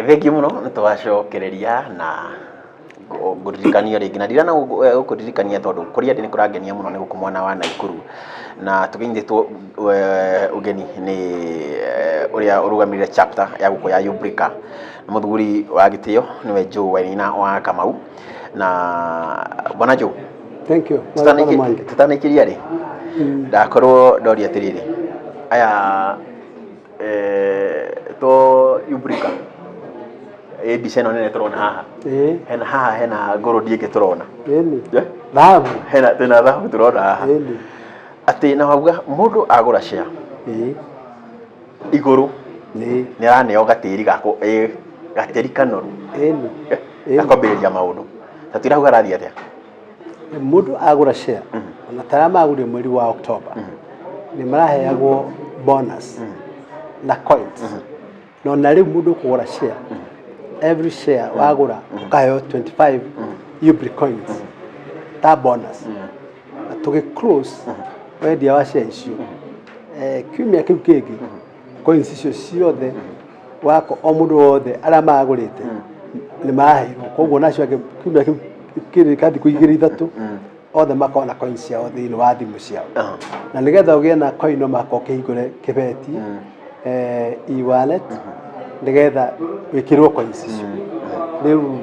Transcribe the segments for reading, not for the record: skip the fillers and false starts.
Thengi muno nitwacokereria na nguririkania ringi na ndirana gukuririkania tondu kuria ndi nikurangenia muno ni gukumwana wa Nakuru na tuginyitwo ugeni ni uria urugamirire chapter ya guko ya Mbeca muthuri wa gitio niwe Joe Wairina wa Kamau na bwana Joe. Thank you. Tutanikiria ri ndakorwo ndori atiriri aya to Mbeca mbica ĩno nene tũrona haha hena ngoro ndiĩngĩ tũrona thahabu twĩna thahabu tũrona haha atĩ na wauga mũndũ agũra share igũrũ nĩ araneo gatĩri gako gatĩri kanoru gakwambĩrĩria maũndũ ta twĩrauga arathiĩ atĩa mũndũ agũra share ona tara magũrire mweri wa October nĩ maraheagwo bonus na coins no na rĩu mũndũ kũgũra share every share wagura ukaheo 25 Mbeca coins ta bonus na tuge close wendia wa share icio kiumia kiu kingi coins icio ciothe wako o mundu wothe ara magurite ni maheirwo koguo nacio kiumia kiu kiri kandi kuigiri ithatu othe makona coins ciao thiini wa thimu ciao na nigetha ugie na coin no mako kihingure kibeti e-wallet nigetha wikirwo coins icio riu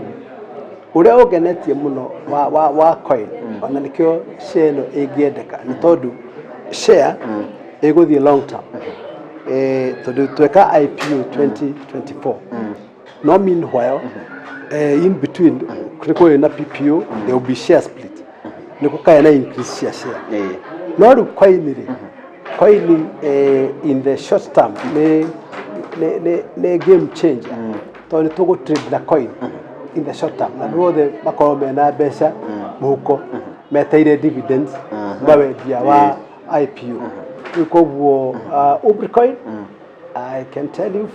uria ugenetie muno wa coin ona nikio share no ingiendeka ni tondu share iguthie long term tondu tweka IPO 2024 no meanwhile in between kriko na PPO there will be share split nikukaya na increase share no ru coin in the short term ne game changer to ni tugo trade la coin in the short term na rothe makoro mena mbeca muhuko meteire dividends mawendia wa IPO ikoguo Uthondeki coin I can tell you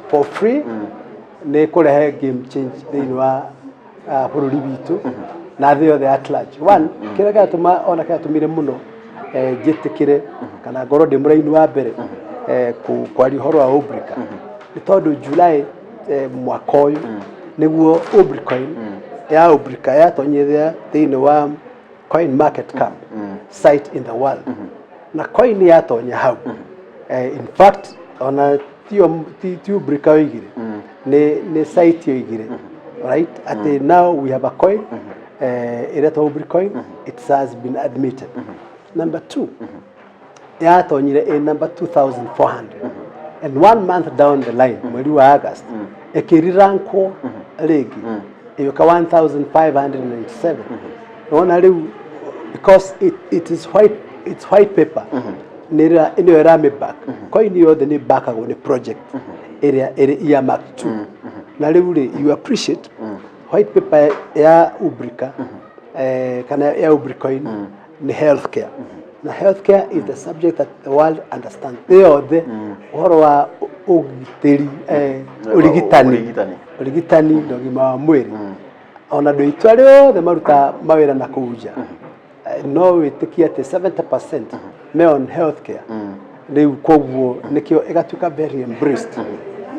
for free ne kurehe game change thini wa bururi witu na thio the at large one kira gatuma ona gatumire muno jitikire kana ngoro ndi muraini wa mbere kwari horo wa Uthondeki ni tondu July mwaka uyu niguo Uthondeki coin ya Uthondeki yatonyethia thini wa coin market cap site in the world na coin yatonya hau in fact ona ti Uthondeki oigire ni site oigire right at now we have a coin irato Uthondeki coin it has been admitted number 2 yatonyire in number 2400 and 1 month down the line mweri wa August ekiriranko regi yoka 1597 ona riu because it is white paper nira ino era me back coin yothe ni back agone project area mark 2 na riu you appreciate white paper ya Uthondeki kana ya Uthondeki coin ni healthcare. Now healthcare is the subject that the world understands. They are the horwa ugiteri urigitani ndogima wa mwiri ona ndo itware the maruta mawira na kuja no witikia ati 70% me on healthcare riu koguo nikio igatuka very embraced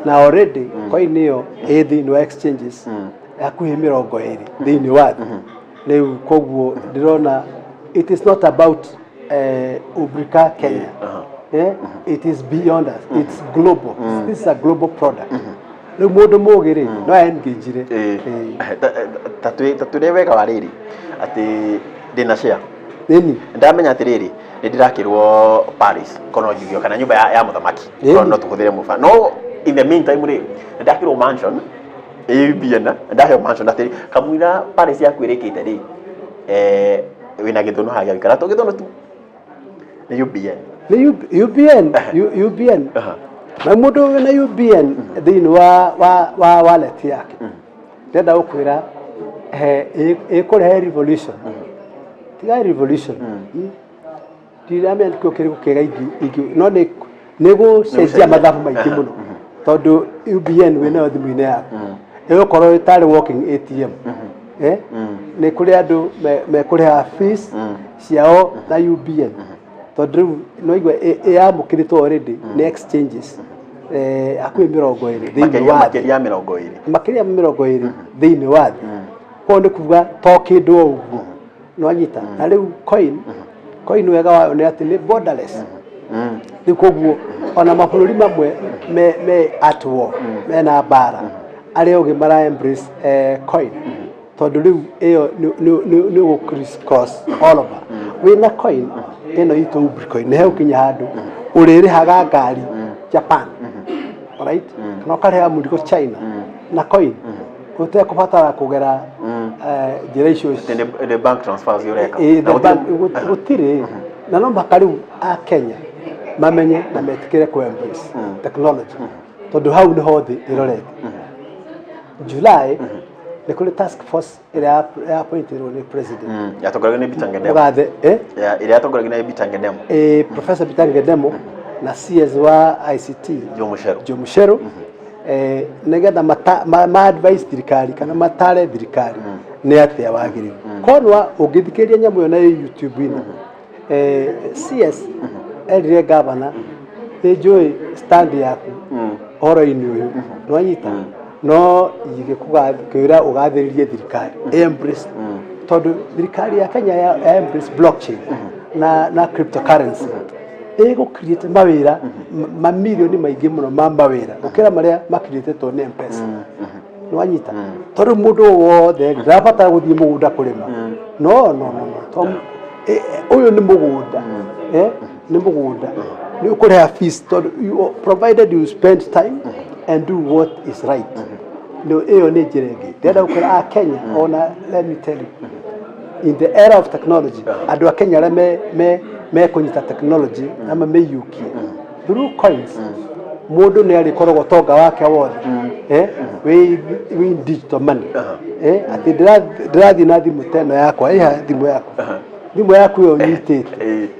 na already coin iyo thini wa exchanges yakuhi 20 thini wa riu koguo ndirona it is not about Uthondeki Kenya. It is beyond us. It's global. This is a global product. Riu mundu mugire no engagire tatwire wega wariri ati ndina share nini ndamenya atiriri ndirakirwo Paris kono jugio kana nyumba ya muthamaki kono tukuthire mufa no in the meantime ri ndakirwo mansion biena ndakirwo mansion atiri kamwira Paris yakwirikite ri wina githono hagia ikara to githono tu ni UBN na mundu na UBN thini wa wallet yake ndenda ukwira ikurehe revolution tiga revolution tiramenya kio kiri gukega igi no nego cenjia mathabu maingi muno tondu UBN wina thimu-ini yaku igukorwo itari working ATM ni kuri andu me kuriha fees ciao na UBN tondu no igwe ya mukiritwo already ni exchanges akuä mä rongo ä rä makä mä rongo ä rä thä inä wa thä koguo nä kuga to kä ndå o å guo nä wanyita na rä u coin wega wayo nä atä nä borderless rä u koguo ona mabå rå ri mamwe me at war mena mbara arä a å gä mara embrace coin tondå rä u ä yo nä gå cross all over wä na coin ä no itå Ubricoin nä hegå kinya handå å rä rä haga ngari Japan right kana å karä ha må rigo China na coin å tekå batara kå gera njä ra icio gå tirä na no mpaka rä u a Kenya mamenye na metä kä re kå embrace technology tondå hau nä ho thä ä rorete July nä kå rä task force ä rä a appointirwo nä president yatongoragio nä Bitangedemo gathe ä rä yatongoragio nä Bitangedemo Professor Bitangedemo na CS wa ICT Jomushero nä getha ma advice thirikari kana matare thirikari nä atä a wagä rä konwa å ngä thikä ria nyamå ä yo na YouTube ino CS erire gavana nä njå stand yaku horo-inä å yå nä wanyita no igä kwä ra å gathä rä rie thirikari embrace tondå thirikari ya Kenya ya embrace blockchain na cryptocurrency ä gå create mawä ra mamirioni maingä må no ma mawä ra gå kä ra marä a makiritetwo nä mpesa nä wanyita tondå må ndå wothe ndarabatara gå thiä må gunda kå rä ma no å yå nä må gunda nä må gunda nä å kå rä ha fees provided you spend time and do what is right no ä yo nä njä ra ä ngä ndärenda gå kwä ra Kenya ona let me tell you in the era of technology andå a Kenya arä mekå nyita technology na mameiyukie through coins må ndå nä arä koragwo tonga wake wothe wä digital money atä ndä rathiä na thimå teno yakwa ä ha thimå yaku ä yo nyitä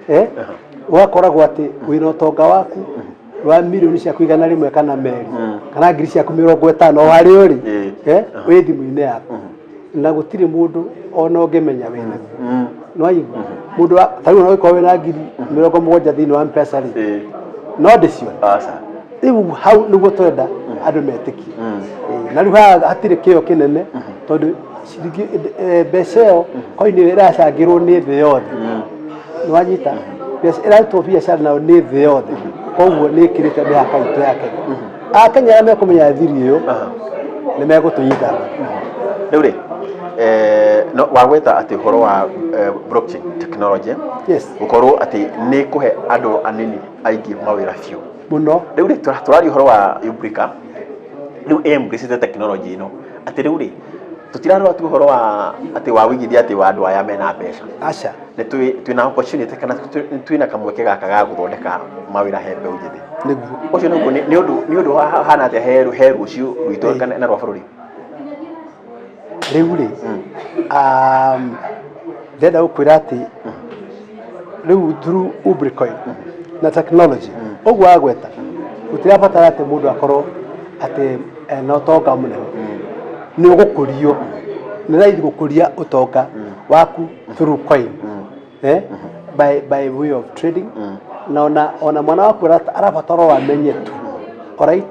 te wakoragwo atä wä na å tonga waku wa mirioni ciaku igana rĩmwe kana merĩ kana ngiri ciaku 50 harĩ å rĩ wĩ thimũ-inĩ yaku na gũtirĩ mũndũ ona ũngĩmenya wĩna no aigua mũndũ tarĩu no gĩkorwo wĩna ngiri 70 thĩinĩ wa mpesa rĩ no ndĩciona rĩu hau nĩguo twenda andũ metĩkie na rĩu hatirĩ kĩo kĩnene tondũ mbeca ĩyo koini ĩracangĩrwo nĩ thĩ yothe nĩ wanyita ĩrarutwo biacara nayo nĩ thĩ yothe koguo nä kä rä te mä haka itå ya Kenya Akenya arä a mekå menya thiri ä yo nä megå tå nyita rä u rä wagweta atä å horo wa blockchain technology gå korwo atä nä kå he andå anini aingä mawä ra biå må no rä u rä tå raria å horo wa Ubrica rä u embracete technology ä no atä rä u rä tå tirarora tu å horo wa atä wa wigithia atä wa andå aya mena mbeca aca nä twä na opportunity kana twä na kamweke gaka ga gå thondeka mawä ra he mbeå njä thä å cio nä å ndå hana atä he rå cio rwitå na rwa bå rå ri rä u rä ndenda gå kwä ra atä rä u through Ubricoin na technology å guo agweta gå tirabatara atä må ndå akorwo atä na å tonga må nene nä å gå kå rio nä raithi gå kå ria å tonga waku through coin by way of trading na ona mwana waku arabatara wamenye tu alright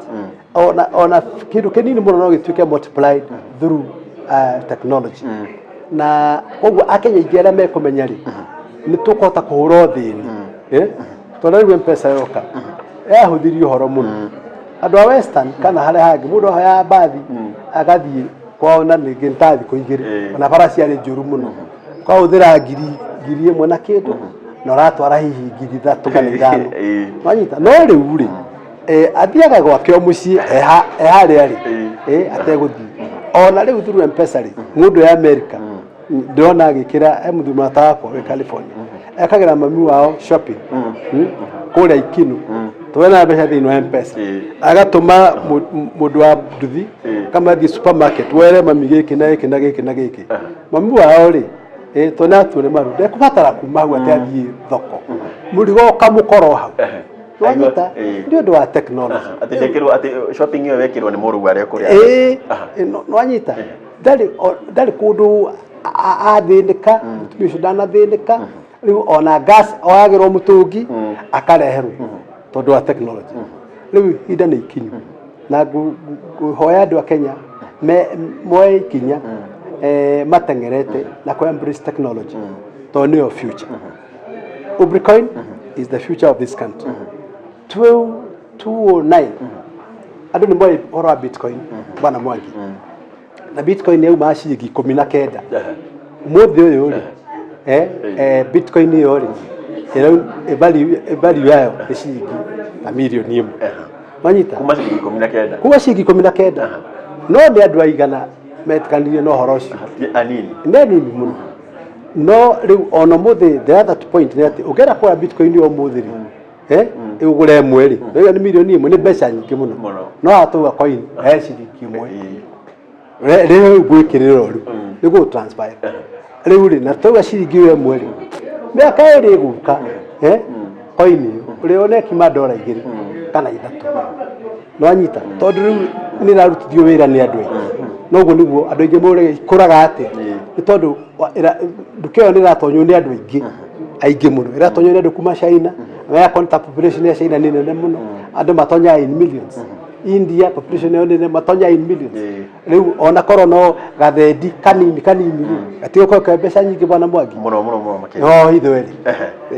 ona kindu kinini muno no gituike multiplied through technology na koguo Akenya ingĩ arĩa mekumenya rĩ nĩ tũkũhota kũhũra thĩni tondũ rĩu mpesa yoka yahũthirie ũhoro mũno andũ a western kana harĩa hangĩ mũndũ ahoya mbathi agathiĩ kwao na ningĩ ta thikũ igĩrĩ ona bara ciarĩ njũru mũno kwahũthĩra ngiri ĩmwe na kĩndũ na ũratwara hihi ngiri 3 kana 5 wanyita no rĩu rĩ athiaga gwake o mũciĩ harĩa rĩ ategũthiĩ ona rĩu through mpesa rĩ mũndũ ya America ndĩrona agĩkĩra mũthumata wakwa wĩ California ekagĩra mami wao shopping kũrĩa Ikinu twena mbeca thĩinĩ wa mpesa agatũma mũndũ wa nduthi kama thiĩ supermarket were mami gĩkĩ na gĩkĩ na gĩkĩ na gĩkĩ mami wao rĩ tona tũrĩ maru ndekũbatara kuma hau atĩ athiĩ thoko mũrigo kamũkoro hau wanyita nĩ ũndũ wa technology atĩ shopping ĩyo wekĩrwo nĩ mũrũgu arĩa kũrĩa wanyita ndarĩ kũndũ athĩnĩka mũtumia ũcio ndanathĩnĩka rĩu ona gas oyagĩrwo mũtũngi akareherwo tondũ wa technology riu hinda nĩ ikinyu na hoya andũ a Kenya moe ikinya matengerete na ku embrace technology to nĩyo future. Bitcoin is the future of this country. 2009 andũ nĩ moe ũhoro wa Bitcoin bana Mwangi na Bitcoin yauma ciringi 19 mũthĩ ũyũ rĩ Bitcoin yo rĩ value yayo nĩ ciringi ta milioni 1 wanyita kuma ciringi 19 kuma ciringi 19 no nĩ andũ aigana metikanirie no horo ũcio anini nĩ mũno no rĩu ona mũthĩ the other point nĩ atĩ ũngĩenda kũgũra Bitcoin yo mũthĩ rĩ ũgũre ĩmwe rĩ rĩu nĩ milioni 1 nĩ mbeca nyingĩ mũno no atũga coin ciringi 1 rĩu gwĩkĩrĩrwo rĩu nĩguo transfer rĩu rĩ na tũga ciringi 1 rĩ mĩaka ĩrĩ ĩgũka coin ũrĩa onekima $2 kana 3 no anyita tondũ rĩu nĩ rarutithio wĩra nĩ andũ aingĩ noguo nĩguo andũ aingĩ mũrege ikũraga atĩa nĩ tondũ nduka ĩyo nĩ ĩratonywo nĩ andũ aingĩ mũno ĩratonywo nĩ andũ kuma China ya contact population ya China nĩ nene mũno andũ matonyaga in millions. India population yao nĩ matonyaga in millions rĩu ona korwo no gathendi kanini gatigo kwa mbeca nyingĩ bwana Mwangi mũno no ithuĩ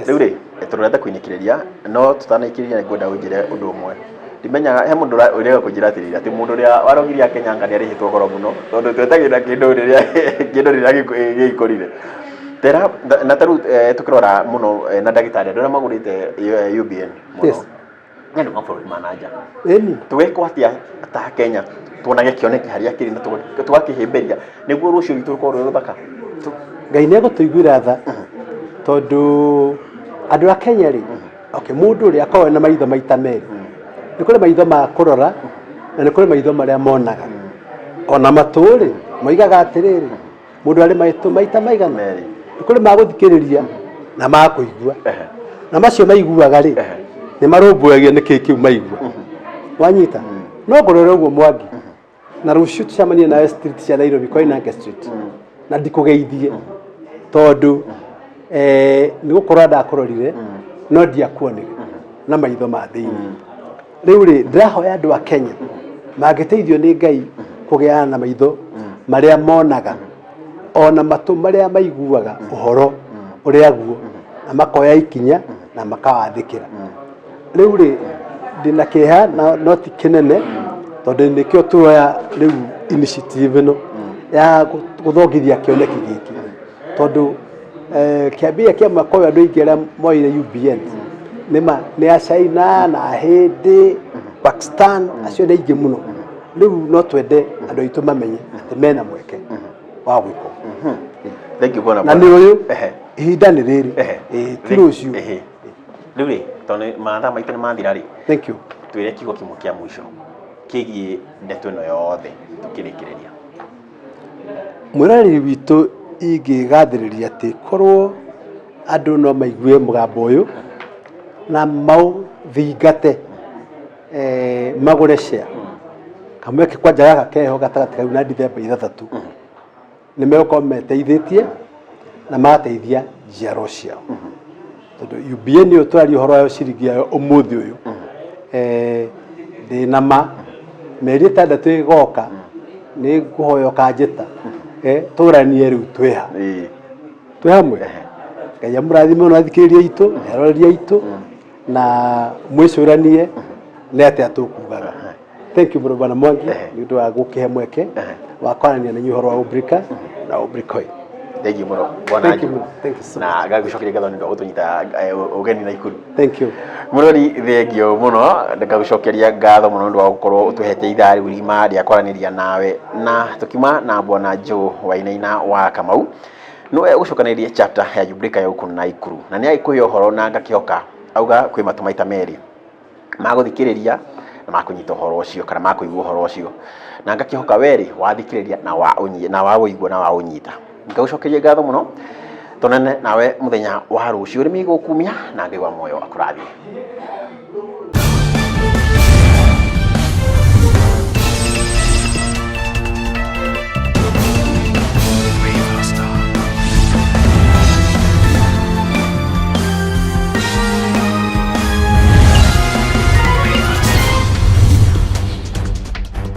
rĩu rĩ tũrenda kũinĩkĩrĩria no tũtanaikĩrĩria ngwenda ũnjĩre ũndũ ũmwe ndimenyaga he mũndũ ũrĩa kũnjĩra atĩrĩra atĩ mũndũ ũrĩa warogirie Kenyanga nĩ arĩhĩtwo goro mũno tondũ twetagĩra kĩndũ rĩrĩa gĩkũrire tera na taru tukirora muno na ndagĩtarĩ ndora magurite UBN muno nĩ andũ mabũrũri ma nanja tũgekwo atĩa ta Kenya tuonage kĩoneki harĩa kĩrĩ na tũgakĩhĩmbĩria nĩguo rũciũ rwitũ rũkorwo rwĩ rũthaka Ngai nĩ egũtũiguĩra tha tondũ andũ a Kenya rĩ mũndũ ũrĩa akorwo na maitho maita merĩ nĩ kũrĩ maitho ma kũrora na nĩ kũrĩ maitho marĩa monaga ona matũ rĩ moigaga atĩrĩrĩ mũndũ arĩ maita maigana nĩ kũrĩ ma gũthikĩrĩria na ma kũigua na macio maiguaga rĩ nĩ marũmbũyagio nĩ kĩu maigua wanyita no ngorore ũguo Mwangi na rũciũ tucemanie na street cia Nairobi Koinange street na ndikũgeithie tondũ nĩ gũkorwo ndakũrorire no ndiakuonire na maitho ma thĩinĩ rĩu rĩ ndĩrahoya andũ a Kenya mangĩteithio nĩ Ngai kũgĩana na maitho marĩa monaga ona matũ marĩa maiguaga ũhoro ũrĩa guo na makoya ikinya na makawathĩkĩra rĩu rĩ ndĩna kĩeha no ti kĩnene tondũ nĩkĩo tuoya rĩu initiative ĩno ya gũthongithia kĩoneki gĩkĩ tondũ kĩambia kĩa mwaka ũyũ andũ aingĩ arĩa moire UBN nĩ a China na Hindi Pakistan acio nĩ aingĩ mũno rĩu no twende andũ aitũ mamenye atĩ mena mweke wa gwĩkwo na nĩ ũyũ ihinda nĩ rĩrĩ ti rũciũ rĩu rĩ tondũ mathaa maitũ nĩ mathira rĩ thank you twĩre kiugo kĩmwe kĩa mũico kĩgiĩ ndeto ĩno yothe tũkĩrĩkĩrĩria mwĩroreri witũ ingĩgathĩrĩria atĩ korwo andũ no maigue mũgambo ũyũ na maũthingate magũre share kamweke kwanja gaka keho gatagatĩ kau na Dithemba 3 nĩ megũkorwo meteithĩtie na mateithia njiaro ciao tondũ UBN ĩyo twaria ũhoro wayo ciringi yayo ũmũthĩ ũyũ ndĩna ma mĩeri 6 ĩgoka nĩ ngũhoya ũkanjĩta tũranie rĩu twĩ hamwe Ngai amũrathime na athikĩrĩria aitũ eroreri aitũ na mwĩcũranie nĩ atĩa tũkugaga thank you bwana Mwangi nĩ ũndũ wa gũkĩhe mweke wa kwarania na ũhoro wa Mbeca na Bitcoin thank you mũno bwana na gagũcokeria ngatho nĩ ũndũ ũtũnyita ũgeni na ikuru thank you mũrori thengio mũno ndagũcokeria ngatho mũno nĩ ũndũ wa gũkorwo ũtũhete ithaa rĩu rĩma rĩa kwaranĩria nawe na tũkiuma na bwana Joe Wainaina wa Kamau no gũcokanĩria chapter ya Mbeca ya huku na ikuru na nĩ agĩkũhe ũhoro na ngakĩoka auga kwĩ matũ maita merĩ magũthikĩrĩria na makũnyita ũhoro ũcio kana makũigua ũhoro ũcio na ngakĩhoka werĩ wathikĩrĩria na wa ũigua na wa ũnyita ngagũcokeria ngatho mũno tonane nawe mũthenya wa rũciũ rĩmĩ gũkumia na Ngai wa muoyo akũrathime.